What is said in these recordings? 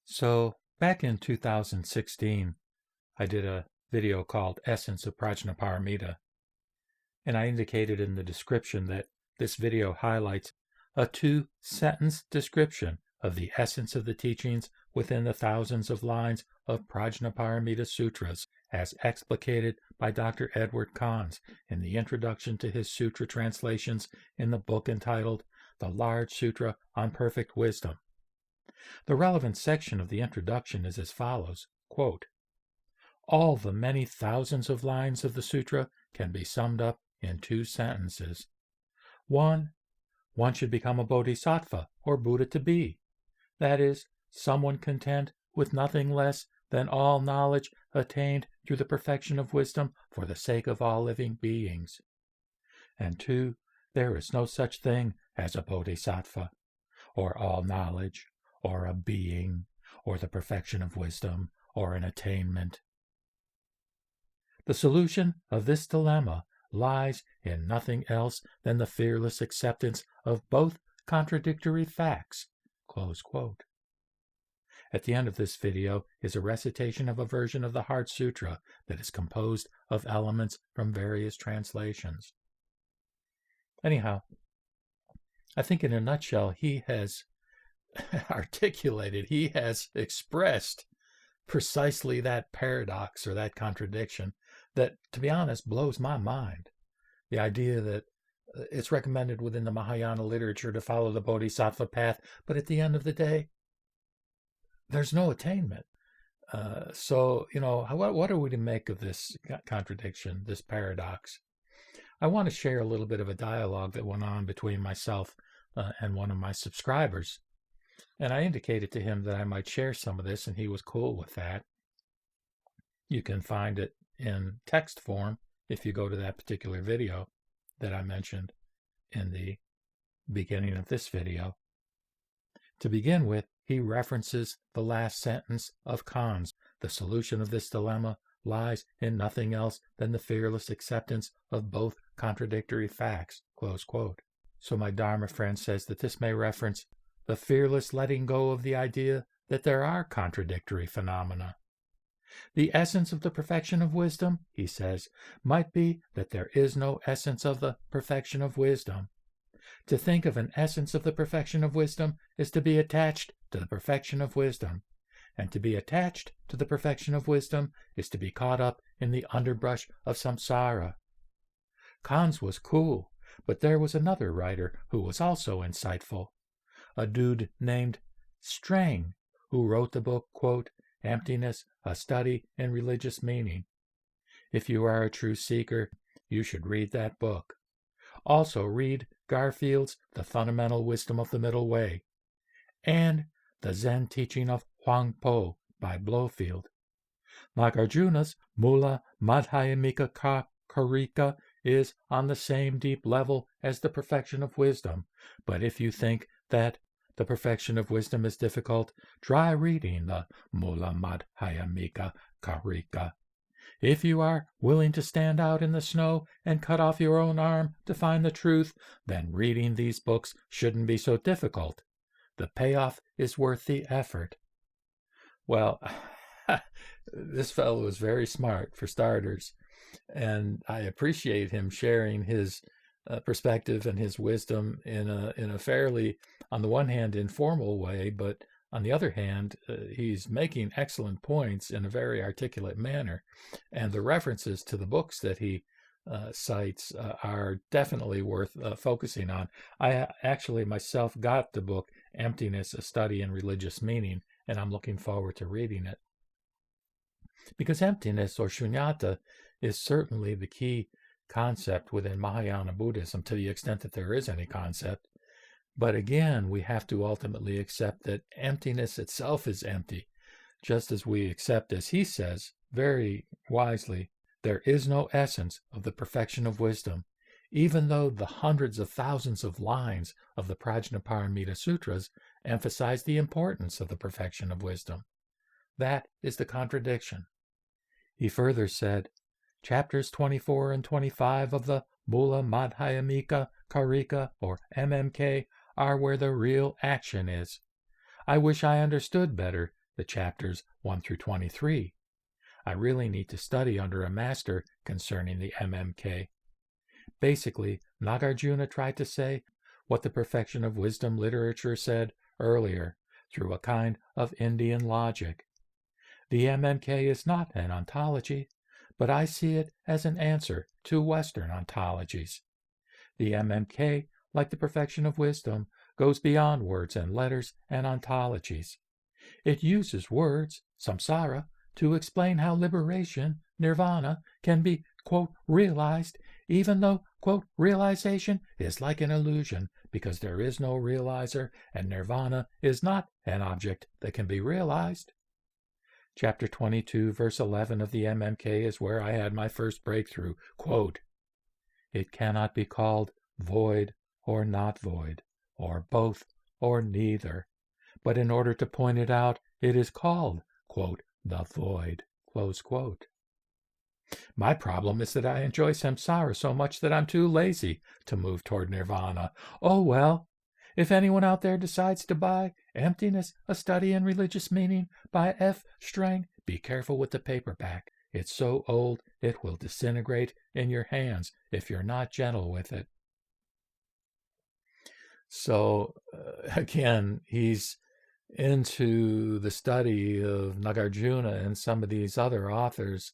So back in 2016, I did a video called Essence of Prajnaparamita, and I indicated in the description that this video highlights a two-sentence description of the essence of the teachings within the thousands of lines of Prajnaparamita Sutras as explicated by Dr. Edward Conze in the introduction to his sutra translations in the book entitled The Large Sutra on Perfect Wisdom. The relevant section of the introduction is as follows, quote, "All the many thousands of lines of the sutra can be summed up in two sentences. 1. One should become a bodhisattva or Buddha to be. That is, someone content with nothing less than all knowledge attained through the perfection of wisdom for the sake of all living beings. And 2. There is no such thing as a bodhisattva, or all knowledge, or a being, or the perfection of wisdom, or an attainment. The solution of this dilemma lies in nothing else than the fearless acceptance of both contradictory facts." Close quote. At the end of this video is a recitation of a version of the Heart Sutra that is composed of elements from various translations. Anyhow, I think in a nutshell, he has articulated, he has expressed precisely that paradox or that contradiction that, to be honest, blows my mind. The idea that it's recommended within the Mahayana literature to follow the bodhisattva path, but at the end of the day, there's no attainment. So, what are we to make of this contradiction, this paradox? I want to share a little bit of a dialogue that went on between myself and one of my subscribers. And I indicated to him that I might share some of this, and he was cool with that. You can find it in text form if you go to that particular video that I mentioned in the beginning of this video. To begin with, he references the last sentence of Conze. The solution of this dilemma lies in nothing else than the fearless acceptance of both contradictory facts. Close quote. So my Dharma friend says that this may reference the fearless letting go of the idea that there are contradictory phenomena. The essence of the perfection of wisdom, he says, might be that there is no essence of the perfection of wisdom. To think of an essence of the perfection of wisdom is to be attached to the perfection of wisdom, and to be attached to the perfection of wisdom is to be caught up in the underbrush of samsara. Conze was cool, but there was another writer who was also insightful, a dude named Strang, who wrote the book, quote, Emptiness, a Study in Religious Meaning. If you are a true seeker, you should read that book. Also read Garfield's The Fundamental Wisdom of the Middle Way, and The Zen Teaching of Huang Po by Blofield. Nagarjuna's Mula Madhyamika Karika is on the same deep level as the perfection of wisdom, but if you think that the perfection of wisdom is difficult, try reading the Mula Madhyamika Karika. If you are willing to stand out in the snow and cut off your own arm to find the truth, then reading these books shouldn't be so difficult. The payoff is worth the effort. Well, this fellow is very smart, for starters, and I appreciate him sharing his perspective and his wisdom in a fairly, on the one hand, informal way, but on the other hand, he's making excellent points in a very articulate manner, and the references to the books that he cites are definitely worth focusing on. I actually myself got the book Emptiness, a Study in Religious Meaning, and I'm looking forward to reading it. Because emptiness, or shunyata, is certainly the key concept within Mahayana Buddhism, to the extent that there is any concept. But again, we have to ultimately accept that emptiness itself is empty, just as we accept, as he says very wisely, there is no essence of the perfection of wisdom, even though the hundreds of thousands of lines of the Prajnaparamita Sutras emphasize the importance of the perfection of wisdom. That is the contradiction. He further said, Chapters 24 and 25 of the Mula Madhyamika Karika, or MMK, are where the real action is. I wish I understood better the chapters 1 through 23. I really need to study under a master concerning the MMK. Basically, Nagarjuna tried to say what the perfection of wisdom literature said earlier through a kind of Indian logic. The MMK is not an ontology, but I see it as an answer to Western ontologies. The MMK, like the perfection of wisdom, goes beyond words and letters and ontologies. It uses words, samsara, to explain how liberation, nirvana, can be, quote, realized, even though, quote, realization is like an illusion, because there is no realizer, and nirvana is not an object that can be realized. Chapter 22, verse 11 of the MMK is where I had my first breakthrough. Quote, "It cannot be called void or not void, or both or neither, but in order to point it out, it is called, quote, the void," close quote. My problem is that I enjoy samsara so much that I'm too lazy to move toward nirvana. Oh well, if anyone out there decides to buy Emptiness, A Study in Religious Meaning by F. Strang, be careful with the paperback. It's so old it will disintegrate in your hands if you're not gentle with it. So, again, he's into the study of Nagarjuna and some of these other authors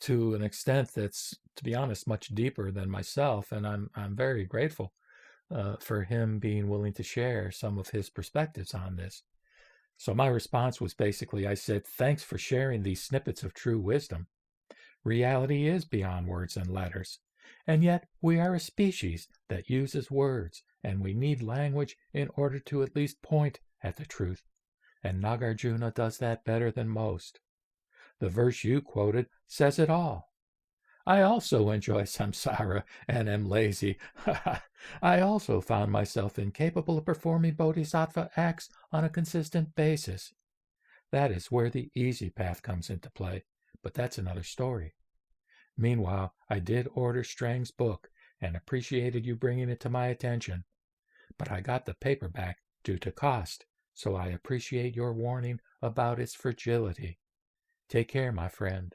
to an extent that's, to be honest, much deeper than myself, and I'm very grateful for him being willing to share some of his perspectives on this. So my response was basically, I said, thanks for sharing these snippets of true wisdom. Reality is beyond words and letters, and yet we are a species that uses words, and we need language in order to at least point at the truth, and Nagarjuna does that better than most. The verse you quoted says it all. I also enjoy samsara and am lazy. I also found myself incapable of performing bodhisattva acts on a consistent basis. That is where the easy path comes into play, but that's another story. Meanwhile, I did order Strang's book and appreciated you bringing it to my attention. But I got the paperback due to cost, so I appreciate your warning about its fragility. Take care, my friend.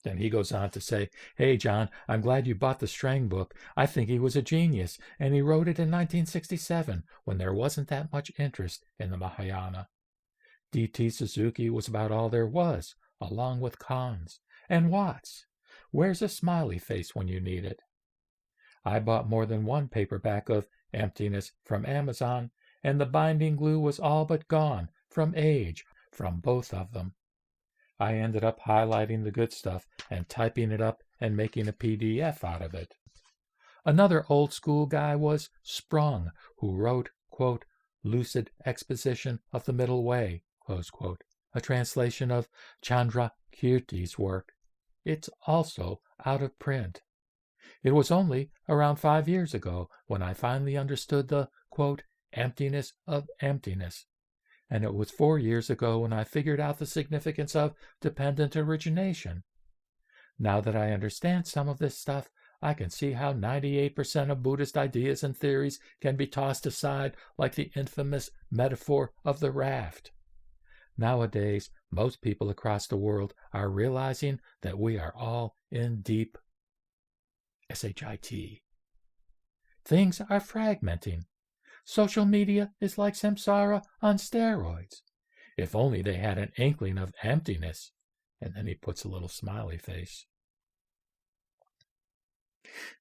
Then he goes on to say, hey, John, I'm glad you bought the Strang book. I think he was a genius, and he wrote it in 1967 when there wasn't that much interest in the Mahayana. D.T. Suzuki was about all there was, along with Khan's. And Watts. Where's a smiley face when you need it? I bought more than one paperback of Emptiness from Amazon, and the binding glue was all but gone from age, from both of them. I ended up highlighting the good stuff and typing it up and making a PDF out of it. Another old school guy was Sprung, who wrote, quote, Lucid Exposition of the Middle Way, close quote, a translation of Chandrakirti's work. It's also out of print. It was only around 5 years ago when I finally understood the, quote, emptiness of emptiness. And it was 4 years ago when I figured out the significance of dependent origination. Now that I understand some of this stuff, I can see how 98% of Buddhist ideas and theories can be tossed aside like the infamous metaphor of the raft. Nowadays, most people across the world are realizing that we are all in deep SHIT. Things are fragmenting. Social media is like samsara on steroids. If only they had an inkling of emptiness. And then he puts a little smiley face.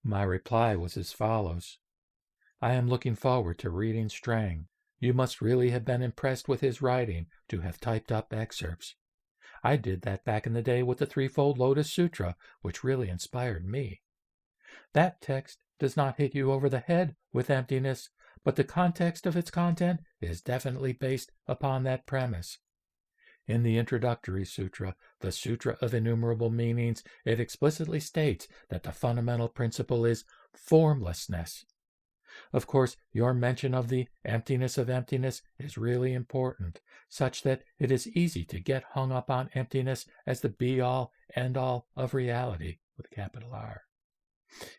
My reply was as follows. I am looking forward to reading Strang. You must really have been impressed with his writing to have typed up excerpts. I did that back in the day with the Threefold Lotus Sutra, which really inspired me. That text does not hit you over the head with emptiness, but the context of its content is definitely based upon that premise. In the introductory sutra, the Sutra of Innumerable Meanings, it explicitly states that the fundamental principle is formlessness. Of course, your mention of the emptiness of emptiness is really important, such that it is easy to get hung up on emptiness as the be-all, end-all of reality, with a capital R.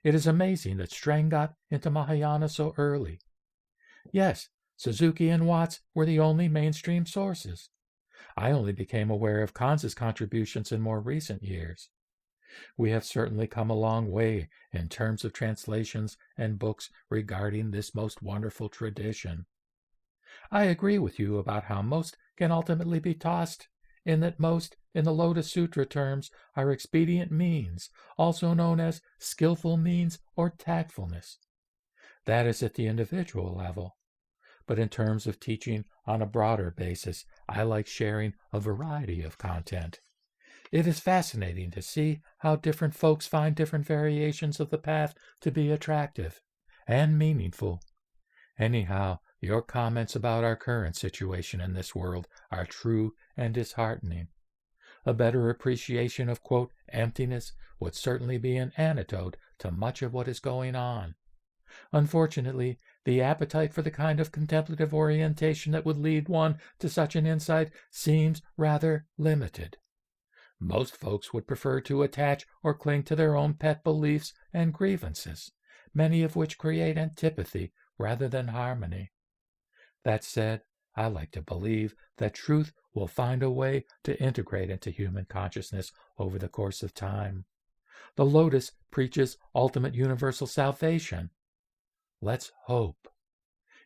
It is amazing that Strang got into Mahayana so early. Yes, Suzuki and Watts were the only mainstream sources. I only became aware of Kanz's contributions in more recent years. We have certainly come a long way in terms of translations and books regarding this most wonderful tradition. I agree with you about how most can ultimately be tossed, in that most, in the Lotus Sutra terms, are expedient means, also known as skillful means or tactfulness. That is at the individual level. But in terms of teaching on a broader basis, I like sharing a variety of content. It is fascinating to see how different folks find different variations of the path to be attractive and meaningful. Anyhow, your comments about our current situation in this world are true and disheartening. A better appreciation of, quote, emptiness would certainly be an antidote to much of what is going on. Unfortunately, the appetite for the kind of contemplative orientation that would lead one to such an insight seems rather limited. Most folks would prefer to attach or cling to their own pet beliefs and grievances, many of which create antipathy rather than harmony. That said, I like to believe that truth will find a way to integrate into human consciousness over the course of time. The Lotus preaches ultimate universal salvation. Let's hope.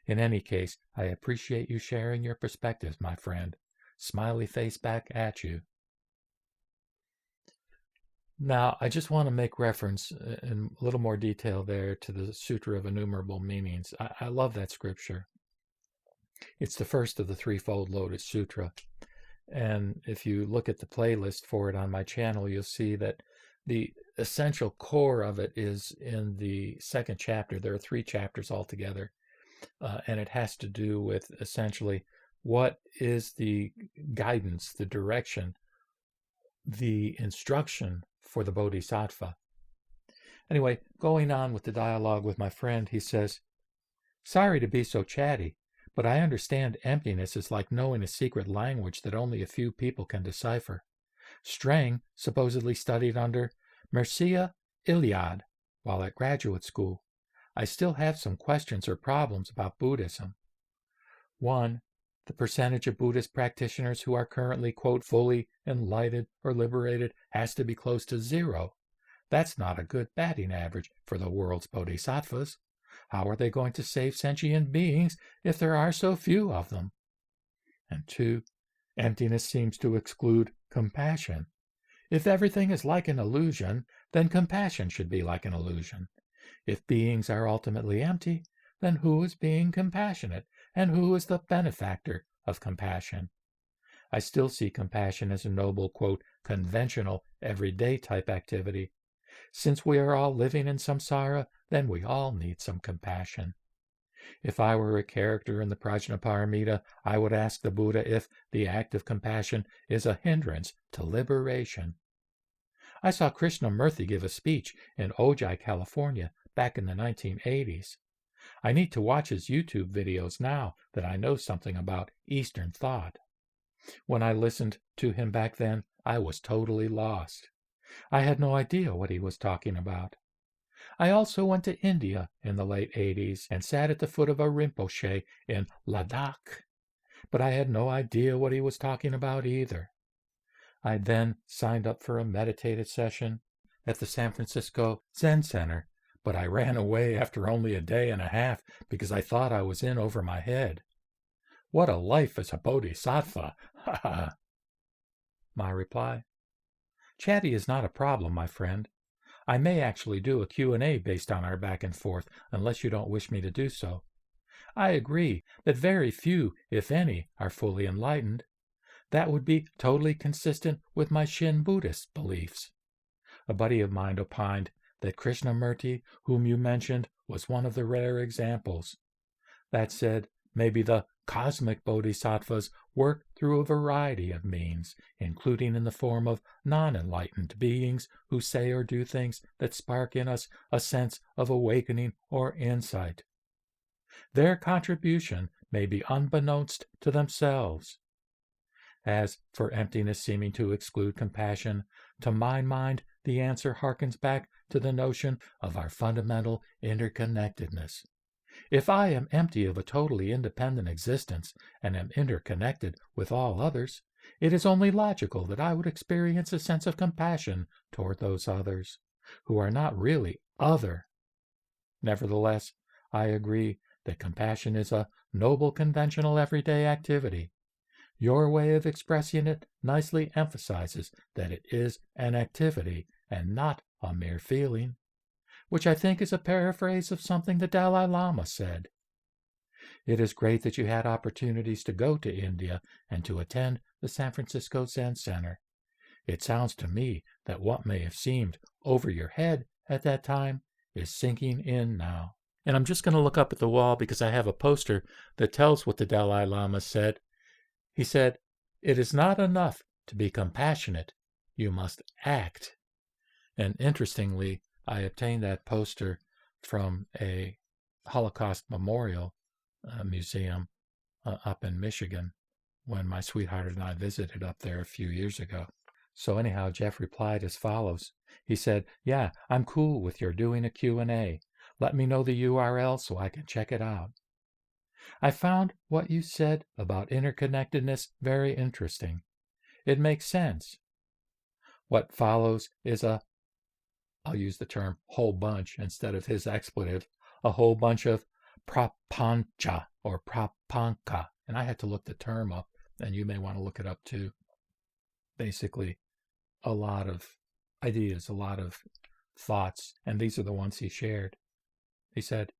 In any case, I appreciate you sharing your perspectives, my friend. Smiley face back at you. Now, I just want to make reference in a little more detail there to the Sutra of Innumerable Meanings. I love that scripture. It's the first of the Threefold Lotus Sutra. And if you look at the playlist for it on my channel, you'll see that the essential core of it is in the second chapter. There are 3 chapters altogether. And it has to do with essentially what is the guidance, the direction, the instruction for the Bodhisattva. Anyway, going on with the dialogue with my friend, he says, "Sorry to be so chatty, but I understand emptiness is like knowing a secret language that only a few people can decipher. Strang supposedly studied under Mircea Eliade while at graduate school. I still have some questions or problems about Buddhism. 1. The percentage of Buddhist practitioners who are currently, quote, fully enlightened or liberated has to be close to 0. That's not a good batting average for the world's bodhisattvas. How are they going to save sentient beings if there are so few of them? And 2, emptiness seems to exclude compassion. If everything is like an illusion, then compassion should be like an illusion. If beings are ultimately empty, then who is being compassionate, and who is the benefactor of compassion? I still see compassion as a noble, quote, conventional, everyday type activity. Since we are all living in samsara, then we all need some compassion. If I were a character in the Prajnaparamita, I would ask the Buddha if the act of compassion is a hindrance to liberation." I saw Krishnamurti give a speech in Ojai, California, back in the 1980s. I need to watch his YouTube videos now that I know something about Eastern thought. When I listened to him back then, I was totally lost. I had no idea what he was talking about. I also went to India in the late 80s and sat at the foot of a Rinpoche in Ladakh, but I had no idea what he was talking about either. I then signed up for a meditative session at the San Francisco Zen Center, but I ran away after only a day and a half because I thought I was in over my head. What a life as a bodhisattva! Ha ha! My reply: Chatty is not a problem, my friend. I may actually do a Q&A based on our back and forth, unless you don't wish me to do so. I agree that very few, if any, are fully enlightened. That would be totally consistent with my Shin Buddhist beliefs. A buddy of mine opined that Krishnamurti, whom you mentioned, was one of the rare examples. That said, maybe the cosmic bodhisattvas work through a variety of means, including in the form of non-enlightened beings who say or do things that spark in us a sense of awakening or insight. Their contribution may be unbeknownst to themselves. As for emptiness seeming to exclude compassion, to my mind the answer harkens back to the notion of our fundamental interconnectedness. If I am empty of a totally independent existence and am interconnected with all others, it is only logical that I would experience a sense of compassion toward those others, who are not really other. Nevertheless, I agree that compassion is a noble, conventional, everyday activity. Your way of expressing it nicely emphasizes that it is an activity and not a mere feeling, which I think is a paraphrase of something the Dalai Lama said. It is great that you had opportunities to go to India and to attend the San Francisco Zen Center. It sounds to me that what may have seemed over your head at that time is sinking in now. And I'm just going to look up at the wall because I have a poster that tells what the Dalai Lama said. He said, "It is not enough to be compassionate. You must act." And interestingly, I obtained that poster from a Holocaust memorial museum up in Michigan when my sweetheart and I visited up there a few years ago. So anyhow, Jeff replied as follows. He said, "Yeah, I'm cool with your doing a Q&A. Let me know the URL so I can check it out. I found what you said about interconnectedness very interesting. It makes sense. What follows is I'll use the term whole bunch instead of his expletive, a whole bunch of prapanca or prapanca. And I had to look the term up, and you may want to look it up too. Basically, a lot of ideas, a lot of thoughts, and these are the ones he shared. He said,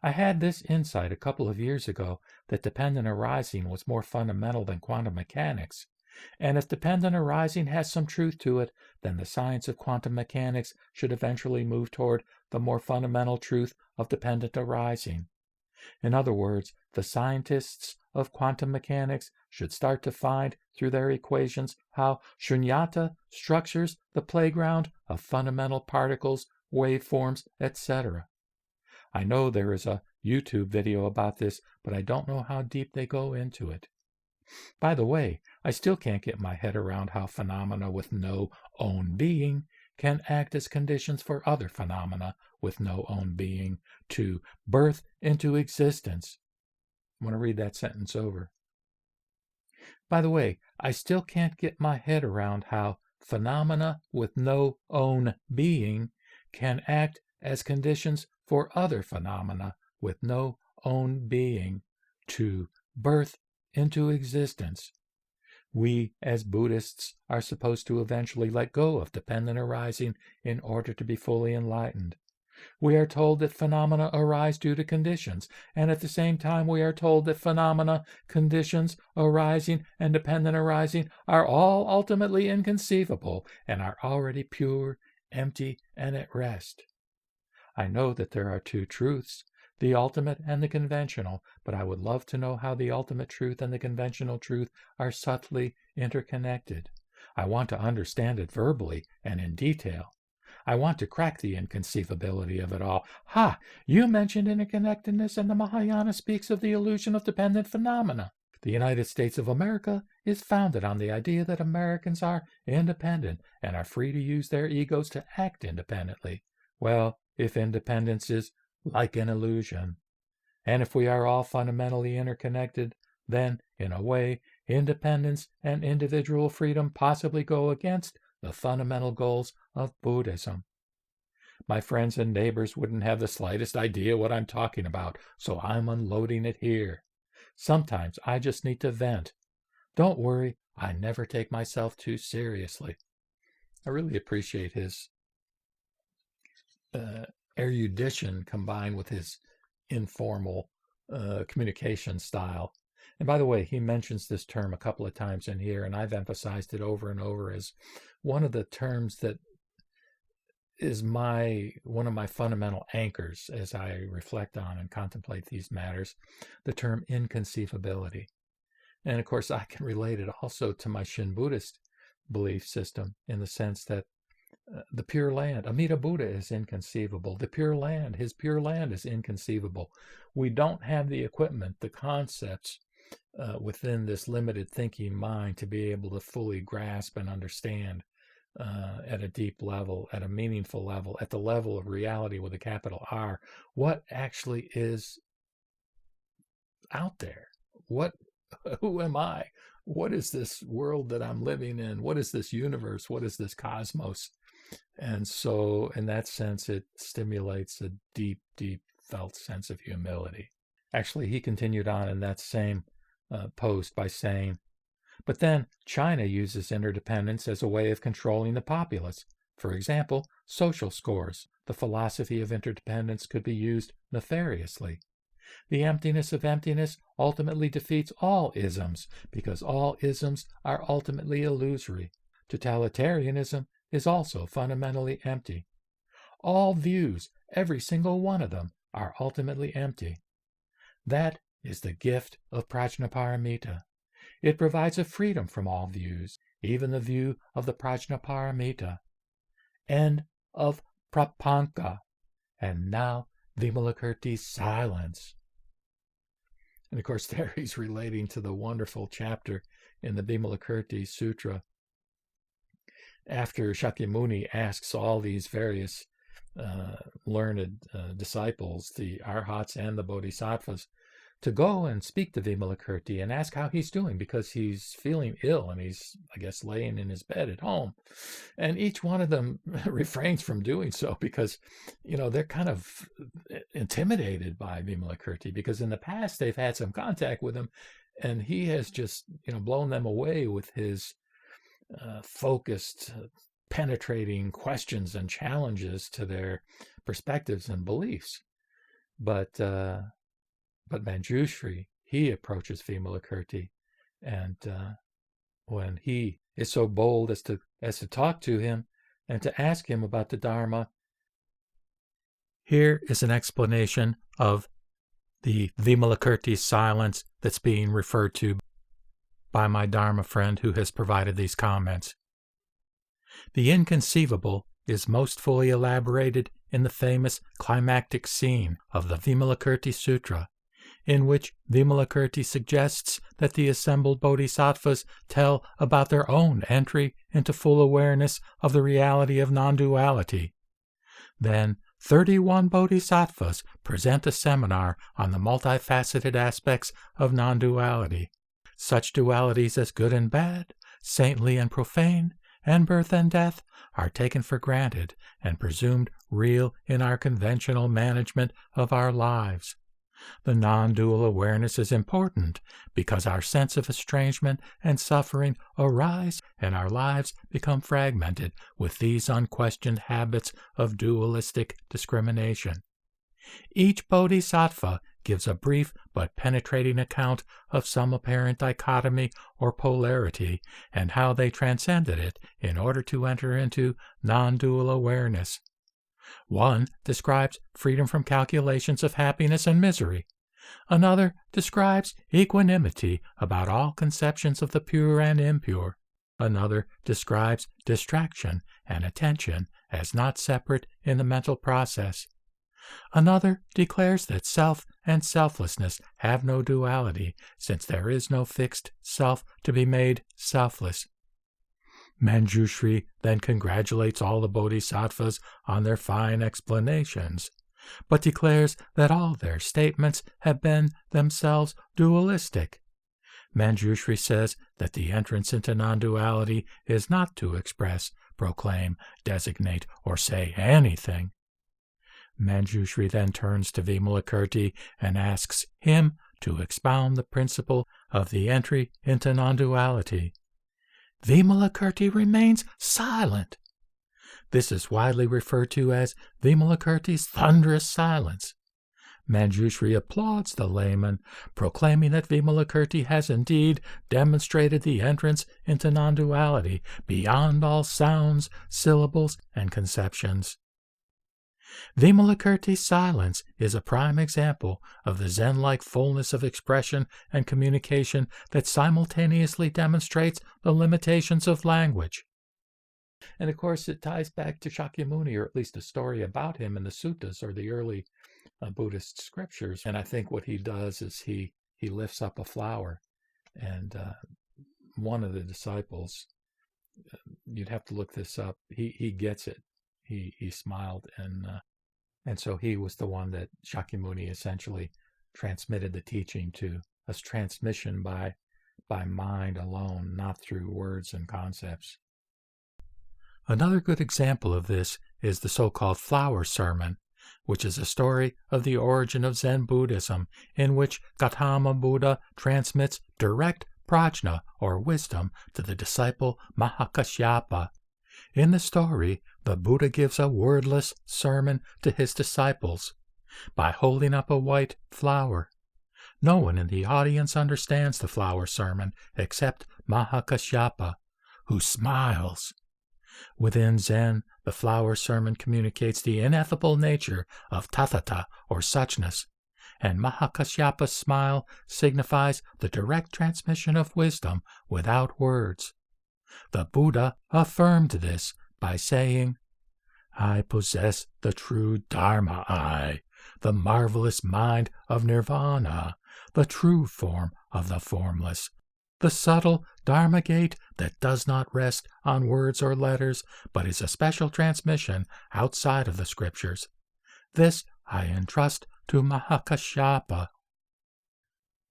"I had this insight a couple of years ago that dependent arising was more fundamental than quantum mechanics. And if dependent arising has some truth to it, then the science of quantum mechanics should eventually move toward the more fundamental truth of dependent arising. In other words, the scientists of quantum mechanics should start to find through their equations how shunyata structures the playground of fundamental particles, waveforms, etc. I know there is a YouTube video about this, but I don't know how deep they go into it. By the way, I still can't get my head around how phenomena with no own being can act as conditions for other phenomena with no own being to birth into existence." I want to read that sentence over. By the way, I still can't get my head around how phenomena with no own being can act as conditions for other phenomena with no own being to birth into existence. We, as Buddhists, are supposed to eventually let go of dependent arising in order to be fully enlightened. We are told that phenomena arise due to conditions, and at the same time we are told that phenomena, conditions, arising, and dependent arising are all ultimately inconceivable and are already pure, empty, and at rest. I know that there are two truths, the ultimate and the conventional, but I would love to know how the ultimate truth and the conventional truth are subtly interconnected. I want to understand it verbally and in detail. I want to crack the inconceivability of it all. Ha! You mentioned interconnectedness, and the Mahayana speaks of the illusion of dependent phenomena. The United States of America is founded on the idea that Americans are independent and are free to use their egos to act independently. Well, if independence is like an illusion, and if we are all fundamentally interconnected, then, in a way, independence and individual freedom possibly go against the fundamental goals of Buddhism. My friends and neighbors wouldn't have the slightest idea what I'm talking about, so I'm unloading it here. Sometimes I just need to vent. Don't worry, I never take myself too seriously. I really appreciate his erudition combined with his informal communication style. And by the way, he mentions this term a couple of times in here, and I've emphasized it over and over as one of the terms that is one of my fundamental anchors as I reflect on and contemplate these matters, the term inconceivability. And of course, I can relate it also to my Shin Buddhist belief system in the sense that the Pure Land, Amida Buddha, is inconceivable. The Pure Land, his Pure Land, is inconceivable. We don't have the equipment, the concepts within this limited thinking mind to be able to fully grasp and understand at a deep level, at a meaningful level, at the level of reality with a capital R, what actually is out there? Who am I? What is this world that I'm living in? What is this universe? What is this cosmos? And so in that sense, it stimulates a deep, deep felt sense of humility. Actually, he continued on in that same post by saying, but then China uses interdependence as a way of controlling the populace. For example, social scores. The philosophy of interdependence could be used nefariously. The emptiness of emptiness ultimately defeats all isms, because all isms are ultimately illusory. Totalitarianism is also fundamentally empty. All views, every single one of them, are ultimately empty. That is the gift of prajnaparamita. It provides a freedom from all views, even the view of the prajnaparamita. End of Prapanca. And now Vimalakirti's silence. And of course, there he's relating to the wonderful chapter in the Vimalakirti Sutra. After Shakyamuni asks all these various learned disciples, the arhats and the bodhisattvas, to go and speak to Vimalakirti and ask how he's doing, because he's feeling ill and he's, I guess, laying in his bed at home. And each one of them refrains from doing so because, they're kind of intimidated by Vimalakirti, because in the past they've had some contact with him and he has just, blown them away with his focused, penetrating questions and challenges to their perspectives and beliefs. But Manjushri, he approaches Vimalakirti, and when he is so bold as to talk to him and to ask him about the Dharma, here is an explanation of the Vimalakirti's silence that's being referred to by my Dharma friend who has provided these comments. The inconceivable is most fully elaborated in the famous climactic scene of the Vimalakirti Sutra, in which Vimalakirti suggests that the assembled bodhisattvas tell about their own entry into full awareness of the reality of non-duality. Then 31 bodhisattvas present a seminar on the multifaceted aspects of non-duality, such dualities as good and bad, saintly and profane, and birth and death are taken for granted and presumed real in our conventional management of our lives. The non-dual awareness is important because our sense of estrangement and suffering arise and our lives become fragmented with these unquestioned habits of dualistic discrimination. Each bodhisattva gives a brief but penetrating account of some apparent dichotomy or polarity and how they transcended it in order to enter into non-dual awareness. One describes freedom from calculations of happiness and misery. Another describes equanimity about all conceptions of the pure and impure. Another describes distraction and attention as not separate in the mental process. Another declares that self and selflessness have no duality, since there is no fixed self to be made selfless. Manjushri then congratulates all the bodhisattvas on their fine explanations, but declares that all their statements have been themselves dualistic. Manjushri says that the entrance into non-duality is not to express, proclaim, designate, or say anything. Manjushri then turns to Vimalakirti and asks him to expound the principle of the entry into non-duality. Vimalakirti remains silent. This is widely referred to as Vimalakirti's thunderous silence. Manjushri applauds the layman, proclaiming that Vimalakirti has indeed demonstrated the entrance into non-duality beyond all sounds, syllables, and conceptions. Vimalakirti's silence is a prime example of the Zen-like fullness of expression and communication that simultaneously demonstrates the limitations of language. And of course, it ties back to Shakyamuni, or at least a story about him in the suttas or the early Buddhist scriptures. And I think what he does is he lifts up a flower, and one of the disciples you'd have to look this up. He gets it. He smiled, and so he was the one that Shakyamuni essentially transmitted the teaching to, as transmission by mind alone, not through words and concepts. Another good example of this is the so-called flower sermon, which is a story of the origin of Zen Buddhism, in which Gautama Buddha transmits direct prajna, or wisdom, to the disciple Mahakasyapa. In the story, the Buddha gives a wordless sermon to his disciples by holding up a white flower. No one in the audience understands the flower sermon except Mahakasyapa, who smiles. Within Zen, the flower sermon communicates the ineffable nature of tathata, or suchness, and Mahakasyapa's smile signifies the direct transmission of wisdom without words. The Buddha affirmed this by saying, "I possess the true Dharma I, the marvelous mind of nirvana, the true form of the formless, the subtle Dharma gate that does not rest on words or letters, but is a special transmission outside of the scriptures. This I entrust to Mahakasyapa."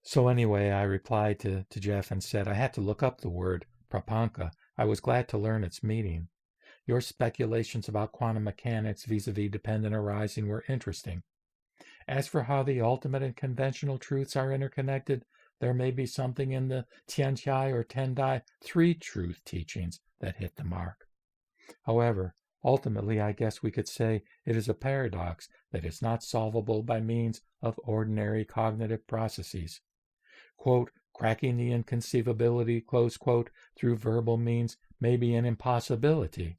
So anyway, I replied to Jeff and said I had to look up the word Prapanca. I was glad to learn its meaning. Your speculations about quantum mechanics vis-a-vis dependent arising were interesting. As for how the ultimate and conventional truths are interconnected, there may be something in the Tiantai or Tendai three-truth teachings that hit the mark. However, ultimately, I guess we could say it is a paradox that is not solvable by means of ordinary cognitive processes. Quote, cracking the inconceivability, close quote, through verbal means may be an impossibility,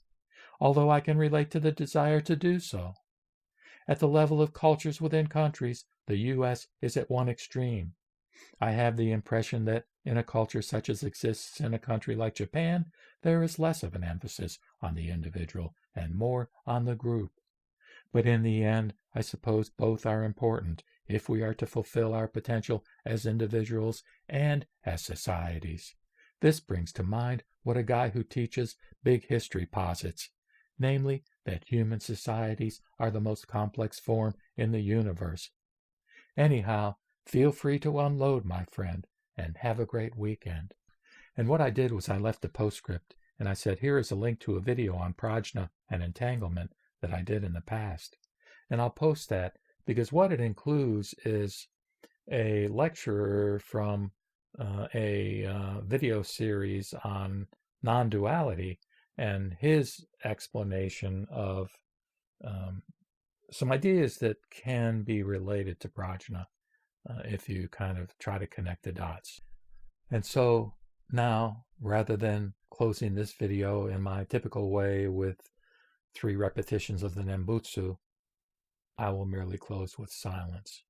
although I can relate to the desire to do so. At the level of cultures within countries, the U.S. is at one extreme. I have the impression that in a culture such as exists in a country like Japan, there is less of an emphasis on the individual and more on the group. But in the end, I suppose both are important if we are to fulfill our potential as individuals and as societies. This brings to mind what a guy who teaches big history posits, namely that human societies are the most complex form in the universe. Anyhow, feel free to unload, my friend, and have a great weekend. And what I did was I left a postscript, and I said, here is a link to a video on prajna and entanglement that I did in the past. And I'll post that because what it includes is a lecturer from a video series on non-duality and his explanation of some ideas that can be related to prajna if you kind of try to connect the dots. And so now, rather than closing this video in my typical way with 3 repetitions of the Nembutsu, I will merely close with silence.